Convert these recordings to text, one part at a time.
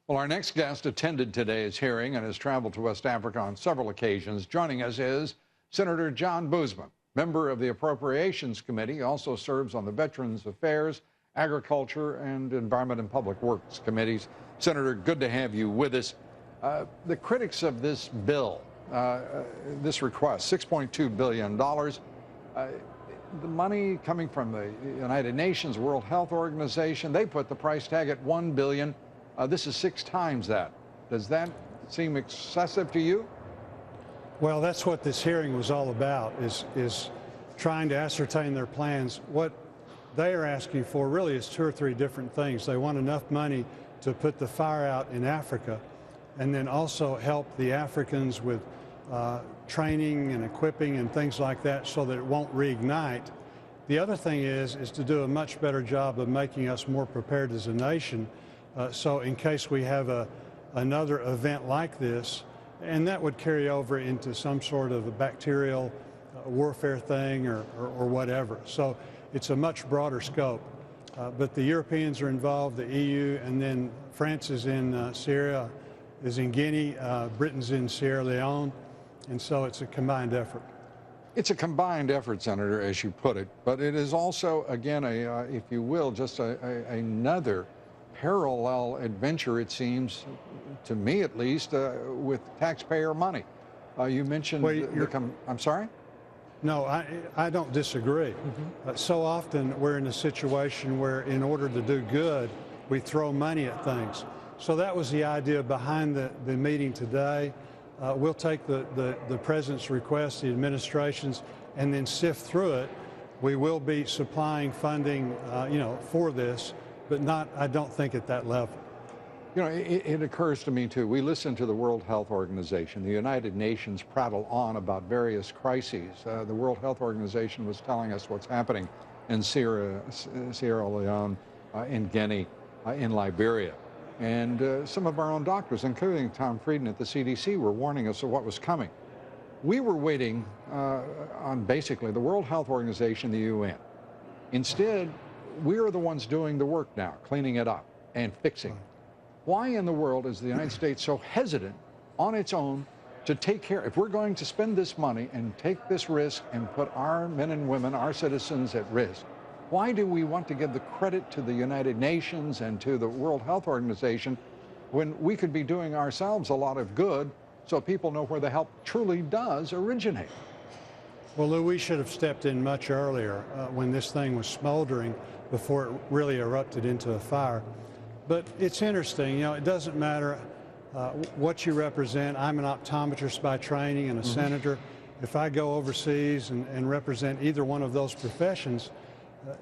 Well, our next guest attended today's hearing and has traveled to West Africa on several occasions. Joining us is Senator John Boozman, member of the Appropriations Committee, also serves on the Veterans Affairs, Agriculture, and Environment and Public Works Committees. Senator, good to have you with us. The critics of this bill, this request, $6.2 billion, the money coming from the United Nations, World Health Organization, they put the price tag at $1 billion. This is 6 times that. Does that seem excessive to you? Well, that's what this hearing was all about, is trying to ascertain their plans. What they are asking for really is 2 or 3 different things. They want enough money to put the fire out in Africa, and then also help the Africans with training and equipping and things like that so that it won't reignite. The other thing is to do a much better job of making us more prepared as a nation. So in case we have another event like this, and that would carry over into some sort of a bacterial warfare thing or whatever. So it's a much broader scope. But the Europeans are involved, the EU, and then France is in Syria, is in Guinea, Britain's in Sierra Leone, and so it's a combined effort. It's a combined effort, Senator, as you put it, but it is also, again, if you will, just another parallel adventure, it seems, to me at least, with taxpayer money. You mentioned, I'm sorry? No, I don't disagree. So often we're in a situation where in order to do good, we throw money at things. So that was the idea behind the meeting today. We'll take the President's request, the administration's, and then sift through it. We will be supplying funding, for this, but not, I don't think, at that level. You know, it occurs to me, too. We listen to the World Health Organization. The United Nations prattle on about various crises. The World Health Organization was telling us what's happening in Sierra Leone, in Guinea, in Liberia. And some of our own doctors, including Tom Frieden at the CDC, were warning us of what was coming. We were waiting on basically the World Health Organization, the UN. Instead, we are the ones doing the work now, cleaning it up and fixing it. Why in the world is the United States so hesitant on its own to take care? If we're going to spend this money and take this risk and put our men and women, our citizens at risk, why do we want to give the credit to the United Nations and to the World Health Organization when we could be doing ourselves a lot of good so people know where the help truly does originate? Well, Lou, we should have stepped in much earlier when this thing was smoldering before it really erupted into a fire. But it's interesting, it doesn't matter what you represent. I'm an optometrist by training and a senator. If I go overseas and represent either one of those professions,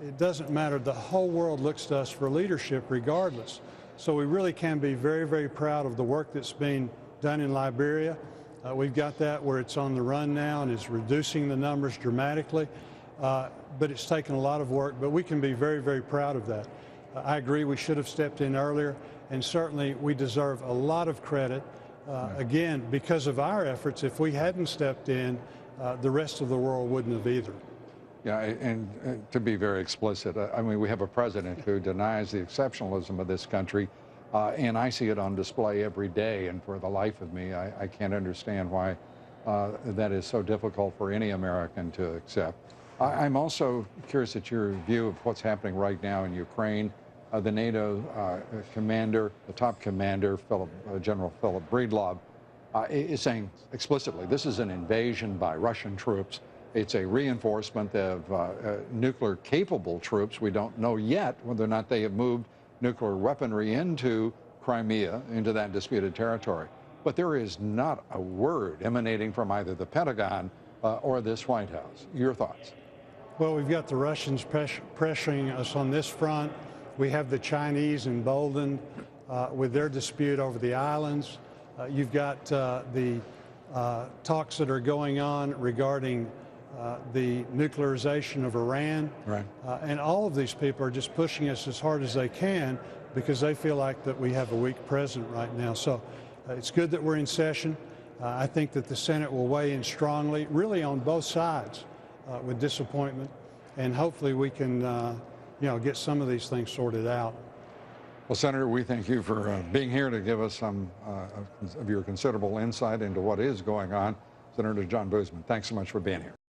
it doesn't matter. The whole world looks to us for leadership regardless. So we really can be very, very proud of the work that's being done in Liberia. We've got that where it's on the run now and is reducing the numbers dramatically. But it's taken a lot of work, but we can be very, very proud of that. I agree we should have stepped in earlier, and certainly we deserve a lot of credit. Again, because of our efforts, if we hadn't stepped in, the rest of the world wouldn't have either. Yeah, and to be very explicit, I mean, we have a president who denies the exceptionalism of this country, and I see it on display every day, and for the life of me, I can't understand why that is so difficult for any American to accept. I'm also curious at your view of what's happening right now in Ukraine. The NATO commander, the top commander, General Philip Breedlove, is saying explicitly this is an invasion by Russian troops. It's a reinforcement of nuclear-capable troops. We don't know yet whether or not they have moved nuclear weaponry into Crimea, into that disputed territory. But there is not a word emanating from either the Pentagon or this White House. Your thoughts? Well, we've got the Russians pressuring us on this front. We have the Chinese emboldened with their dispute over the islands. You've got the talks that are going on regarding the nuclearization of Iran. Right. And all of these people are just pushing us as hard as they can because they feel like that we have a weak president right now. So it's good that we're in session. I think that the Senate will weigh in strongly, really on both sides, with disappointment, and hopefully we can get some of these things sorted out. Well, Senator, we thank you for being here to give us some of your considerable insight into what is going on. Senator John Boozman, thanks so much for being here.